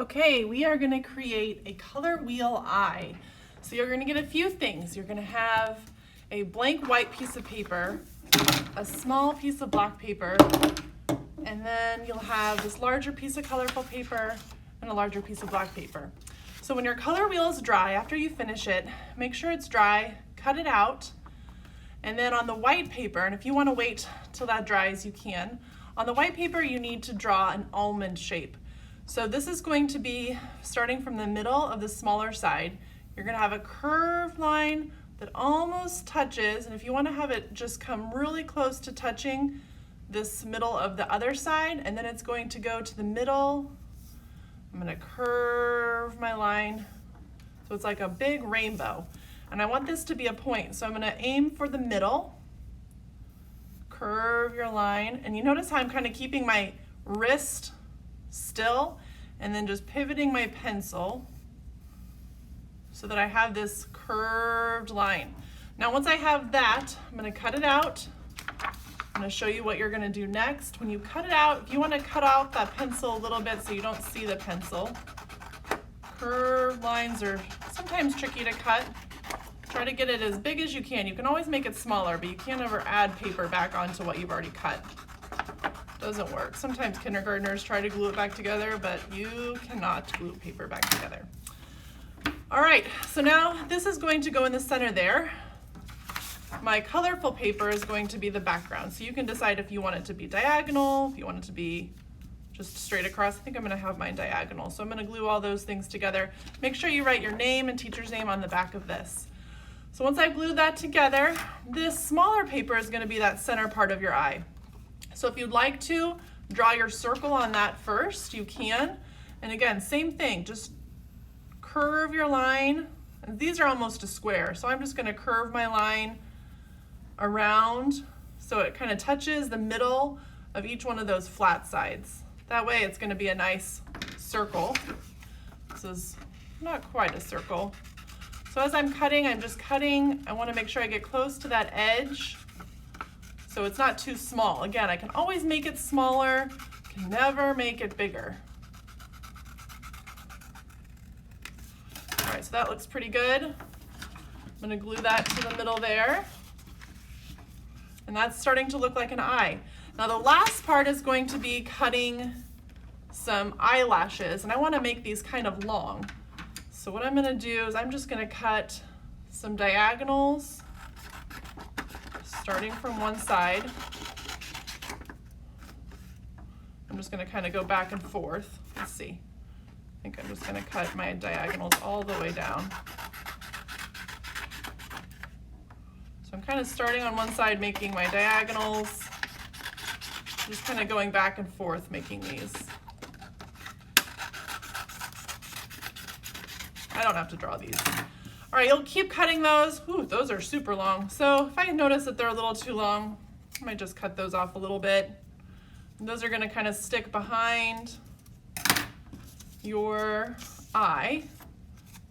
Okay, we are going to create a color wheel eye. So you're going to get a few things. You're going to have a blank white piece of paper, a small piece of black paper, and then you'll have this larger piece of colorful paper and a larger piece of black paper. So when your color wheel is dry, after you finish it, make sure it's dry, cut it out, and then on the white paper, and if you want to wait till that dries, you can. On the white paper, you need to draw an almond shape. So this is going to be starting from the middle of the smaller side. You're going to have a curved line that almost touches, and if you want to have it just come really close to touching this middle of the other side, and then it's going to go to the middle. I'm going to curve my line so it's like a big rainbow. And I want this to be a point, so I'm going to aim for the middle, curve your line, and you notice how I'm kind of keeping my wrist still and then just pivoting my pencil so that I have this curved line. Now once I have that, I'm going to cut it out. I'm going to show you what you're going to do next. When you cut it out, if you want to cut off that pencil a little bit so you don't see the pencil, curved lines are sometimes tricky to cut. Try to get it as big as you can. You can always make it smaller, but you can't ever add paper back onto what you've already cut. Doesn't work. Sometimes kindergartners try to glue it back together, but you cannot glue paper back together. All right, so now this is going to go in the center there. My colorful paper is going to be the background. So you can decide if you want it to be diagonal, if you want it to be just straight across. I think I'm gonna have mine diagonal. So I'm gonna glue all those things together. Make sure you write your name and teacher's name on the back of this. So once I've glued that together, this smaller paper is gonna be that center part of your eye. So if you'd like to draw your circle on that first, you can. And again, same thing, just curve your line. And these are almost a square, so I'm just gonna curve my line around so it kind of touches the middle of each one of those flat sides. That way it's gonna be a nice circle. This is not quite a circle. So as I'm cutting, I'm just cutting. I wanna make sure I get close to that edge so it's not too small. Again, I can always make it smaller, can never make it bigger. All right, so that looks pretty good. I'm gonna glue that to the middle there. And that's starting to look like an eye. Now the last part is going to be cutting some eyelashes, and I wanna make these kind of long. So what I'm gonna do is I'm just gonna cut some diagonals, starting from one side. I'm just gonna kind of go back and forth. Let's see. I think I'm just gonna cut my diagonals all the way down. So I'm kind of starting on one side, making my diagonals, just kind of going back and forth, making these. I don't have to draw these. All right, you'll keep cutting those. Ooh, those are super long. So if I notice that they're a little too long, I might just cut those off a little bit. And those are gonna kind of stick behind your eye.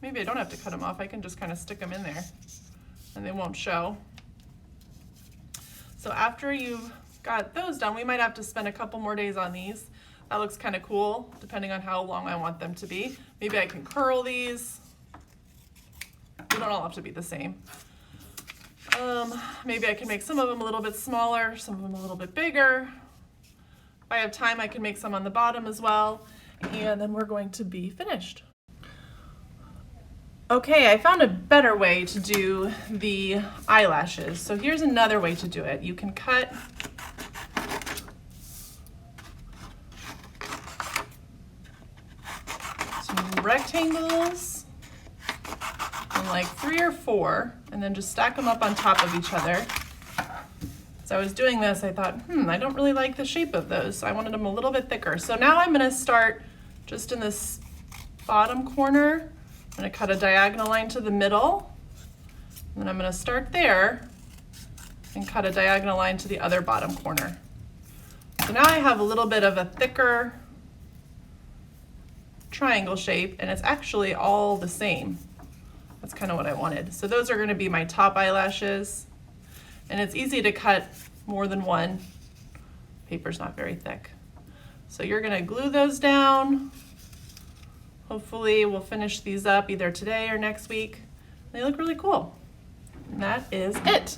Maybe I don't have to cut them off. I can just kind of stick them in there and they won't show. So after you've got those done, we might have to spend a couple more days on these. That looks kind of cool, depending on how long I want them to be. Maybe I can curl these. They don't all have to be the same. Maybe I can make some of them a little bit smaller, some of them a little bit bigger. If I have time, I can make some on the bottom as well. And then we're going to be finished. Okay, I found a better way to do the eyelashes. So here's another way to do it. You can cut some rectangles, and like 3 or 4, and then just stack them up on top of each other. As I was doing this, I thought, I don't really like the shape of those. So I wanted them a little bit thicker. So now I'm gonna start just in this bottom corner. I'm gonna cut a diagonal line to the middle, and then I'm gonna start there and cut a diagonal line to the other bottom corner. So now I have a little bit of a thicker triangle shape, and it's actually all the same. That's kind of what I wanted. So those are gonna be my top eyelashes, and it's easy to cut more than one. Paper's not very thick. So you're gonna glue those down, Hopefully we'll finish these up either today or next week. They look really cool. And that is it.